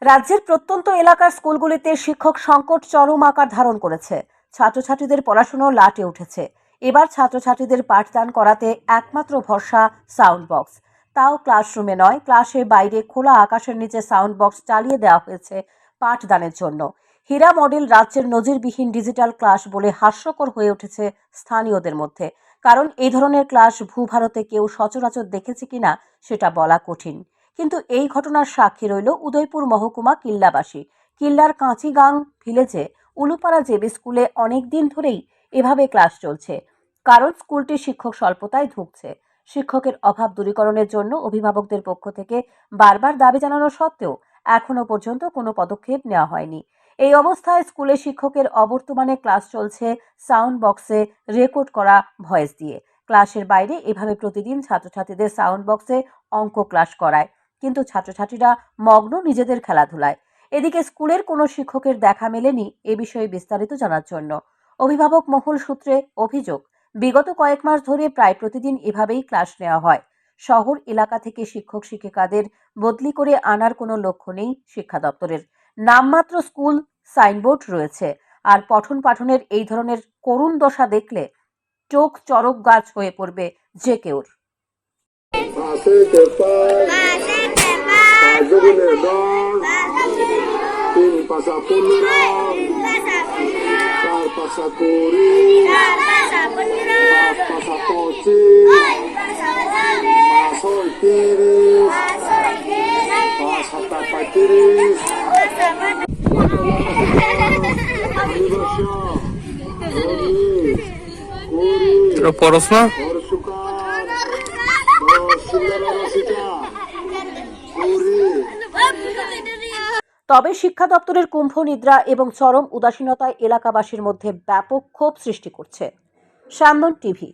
রাজ্যের প্রত্যন্ত এলাকার স্কুলগুলিতে শিক্ষক সংকট চরম আকার ধারণ করেছে। ছাত্রছাত্রীদের পড়াশুনো লাটে উঠেছে। এবার ছাত্রছাত্রীদের পাঠদান করাতে একমাত্র ভরসা সাউন্ড বক্স। তাও ক্লাসরুমে নয়, ক্লাসের বাইরে খোলা আকাশের নিচে সাউন্ড বক্স চালিয়ে দেওয়া হয়েছে পাঠদানের জন্য। হীরা মডেল রাজ্যের নজিরবিহীন ডিজিটাল ক্লাস বলে হাস্যকর হয়ে উঠেছে স্থানীয়দের মধ্যে। কারণ এই ধরনের ক্লাস ভূভারতে কেউ সচরাচর দেখেছে কিনা সেটা বলা কঠিন। কিন্তু এই ঘটনার সাক্ষী রইল উদয়পুর মহকুমা কিল্লাবাসী। কিল্লার কাঁচিগাং ভিলেজে উলুপাড়া জেবি স্কুলে অনেক দিন ধরেই এভাবে ক্লাস চলছে। কারণ স্কুলটির শিক্ষক স্বল্পতায় ধুঁকছে। শিক্ষকের অভাব দূরীকরণের জন্য অভিভাবকদের পক্ষ থেকে বারবার দাবি জানানো সত্ত্বেও এখনো পর্যন্ত কোনো পদক্ষেপ নেওয়া হয়নি। এই অবস্থায় স্কুলে শিক্ষকের অবর্তমানে ক্লাস চলছে সাউন্ড বক্সে রেকর্ড করা ভয়েস দিয়ে। ক্লাসের বাইরে এভাবে প্রতিদিন ছাত্রছাত্রীদের সাউন্ড বক্সে অঙ্ক ক্লাস করায়, কিন্তু ছাত্রছাত্রীরা মগ্ন নিজেদের খেলাধুলায়। এদিকে স্কুলের কোনো শিক্ষকের দেখা মেলেনি এ বিষয়ে বিস্তারিত জানার জন্য। অভিভাবক মহল সূত্রে অভিযোগ, বিগত কয়েক মাস ধরে প্রায় প্রতিদিন এভাবেই ক্লাস নেওয়া হয়। শহর এলাকা থেকে শিক্ষক শিক্ষিকাদের বদলি করে আনার কোনো লক্ষ্য নেই শিক্ষা দপ্তরের। নামমাত্র স্কুল সাইনবোর্ড রয়েছে। আর পঠন পাঠনের এই ধরনের করুণ দশা দেখলে চোখ চরক গাছ হয়ে পড়বে যে কেউর। পড়াশোনা তবে শিক্ষা দপ্তরের কুম্ভ নিদ্রা এবং চরম উদাসীনতায় এলাকাবাসীর মধ্যে ব্যাপক ক্ষোভ সৃষ্টি করছে। সান্দন টিভি।